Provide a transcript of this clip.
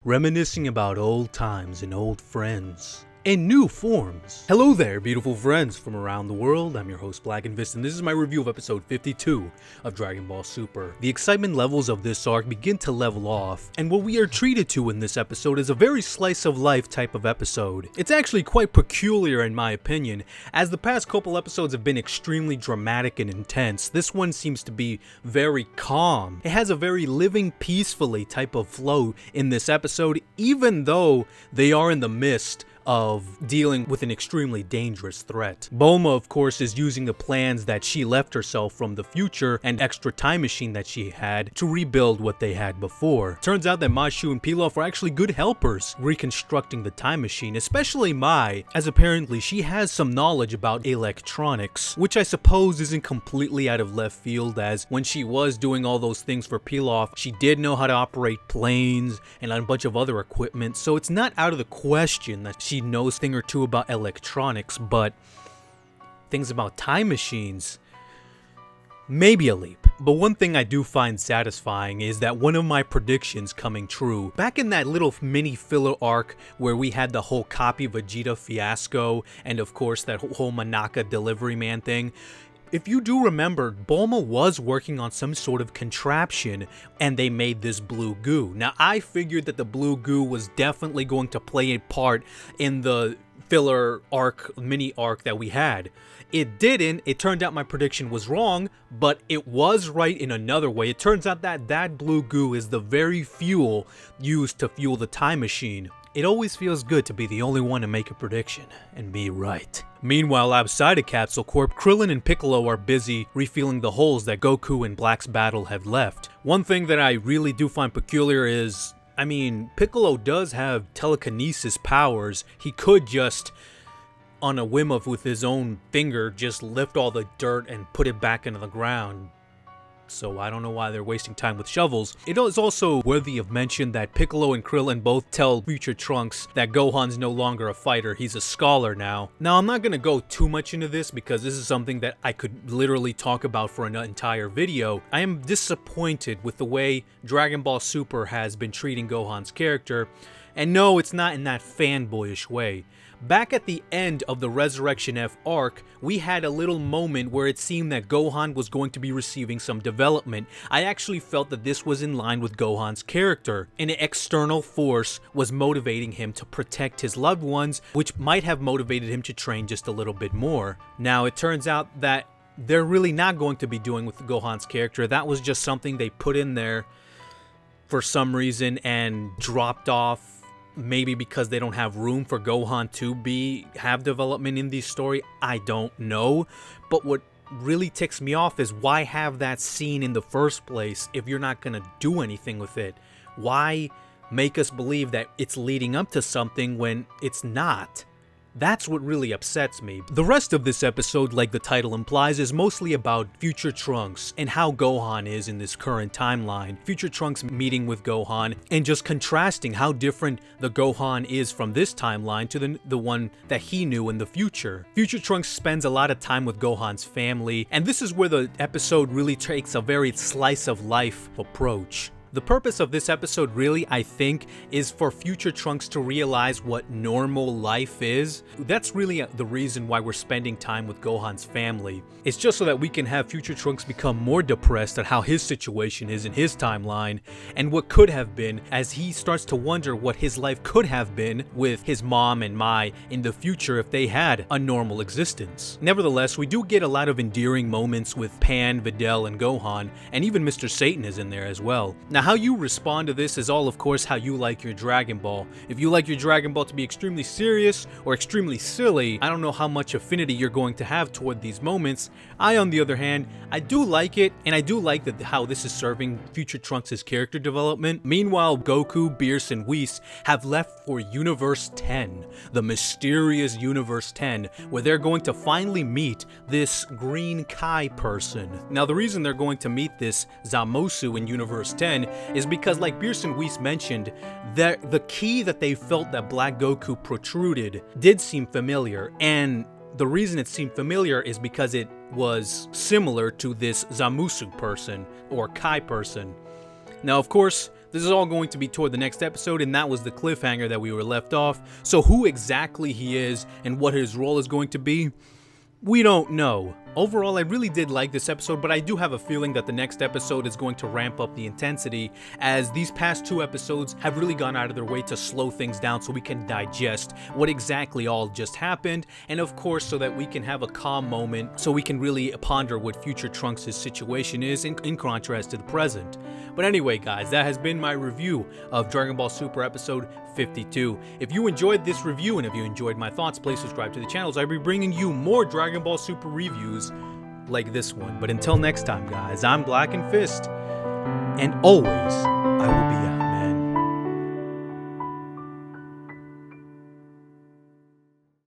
Reminiscing about old times and old friends in new forms. Hello there, beautiful friends from around the world. I'm your host, Blackenfist, and this is my review of episode 52 of Dragon Ball Super. The excitement levels of this arc begin to level off, and what we are treated to in this episode is a very slice of life type of episode. It's actually quite peculiar in my opinion, as the past couple episodes have been extremely dramatic and intense. This one seems to be very calm. It has a very living peacefully type of flow in this episode, even though they are in the midst of dealing with an extremely dangerous threat. Bulma, of course, is using the plans that she left herself from the future and extra time machine that she had to rebuild what they had before. Turns out that Mashu and Pilaf are actually good helpers reconstructing the time machine, especially Mai, as apparently she has some knowledge about electronics, which I suppose isn't completely out of left field, as when she was doing all those things for Pilaf, she did know how to operate planes and a bunch of other equipment, so it's not out of the question that she knows a thing or two about electronics, but things about time machines, maybe a leap. But one thing I do find satisfying is that one of my predictions coming true. Back in that little mini filler arc where we had the whole copy Vegeta fiasco and of course that whole Manaka delivery man thing, if you do remember, Bulma was working on some sort of contraption and they made this blue goo. Now, I figured that the blue goo was definitely going to play a part in the filler arc, mini arc that we had. It didn't. It turned out my prediction was wrong, but it was right in another way. It turns out that that blue goo is the very fuel used to fuel the time machine. It always feels good to be the only one to make a prediction and be right. Meanwhile, outside of Capsule Corp, Krillin and Piccolo are busy refilling the holes that Goku and Black's battle have left. One thing that I really do find peculiar is, Piccolo does have telekinesis powers. He could just, on a whim of with his own finger, just lift all the dirt and put it back into the ground. So I don't know why they're wasting time with shovels. It is also worthy of mention that Piccolo and Krillin both tell future Trunks that Gohan's no longer a fighter, he's a scholar now. Now, I'm not going to go too much into this because this is something that I could literally talk about for an entire video. I am disappointed with the way Dragon Ball Super has been treating Gohan's character, and no, it's not in that fanboyish way. Back at the end of the Resurrection F arc, we had a little moment where it seemed that Gohan was going to be receiving some development. I actually felt that this was in line with Gohan's character. An external force was motivating him to protect his loved ones, which might have motivated him to train just a little bit more. Now, it turns out that they're really not going to be doing with Gohan's character. That was just something they put in there for some reason and dropped off. Maybe because they don't have room for Gohan to have development in the story, I don't know. But what really ticks me off is why have that scene in the first place if you're not gonna do anything with it? Why make us believe that it's leading up to something when it's not? That's what really upsets me. The rest of this episode, like the title implies, is mostly about future Trunks and how Gohan is in this current timeline. Future Trunks meeting with Gohan and just contrasting how different the Gohan is from this timeline to the one that he knew in the future. Future Trunks spends a lot of time with Gohan's family, and this is where the episode really takes a very slice of life approach. The purpose of this episode really, I think, is for future Trunks to realize what normal life is. That's really the reason why we're spending time with Gohan's family. It's just so that we can have future Trunks become more depressed at how his situation is in his timeline and what could have been, as he starts to wonder what his life could have been with his mom and Mai in the future if they had a normal existence. Nevertheless, we do get a lot of endearing moments with Pan, Videl, and Gohan, and even Mr. Satan is in there as well. Now, how you respond to this is all, of course, how you like your Dragon Ball. If you like your Dragon Ball to be extremely serious or extremely silly, I don't know how much affinity you're going to have toward these moments. I, on the other hand, I do like it, and I do like that how this is serving future Trunks' character development. Meanwhile, Goku, Beerus, and Whis have left for Universe 10, the mysterious Universe 10, where they're going to finally meet this Green Kai person. Now, the reason they're going to meet this Zamosu in Universe 10 is because, like Beerus and Whis mentioned, that the key that they felt that Black Goku protruded did seem familiar, and the reason it seemed familiar is because it was similar to this Zamosu person, or Kai person. Now, of course, This is all going to be toward the next episode, and that was the cliffhanger that we were left off. So who exactly he is and what his role is going to be, we don't know. Overall, I really did like this episode, but I do have a feeling that the next episode is going to ramp up the intensity, as these past 2 episodes have really gone out of their way to slow things down so we can digest what exactly all just happened, and of course so that we can have a calm moment so we can really ponder what future Trunks' situation is in contrast to the present. But anyway guys, that has been my review of Dragon Ball Super episode 52. If you enjoyed this review and if you enjoyed my thoughts, please subscribe to the channel as I'll be bringing you more Dragon Ball Super reviews like this one. But until next time guys, I'm Blackenfist, and always I will be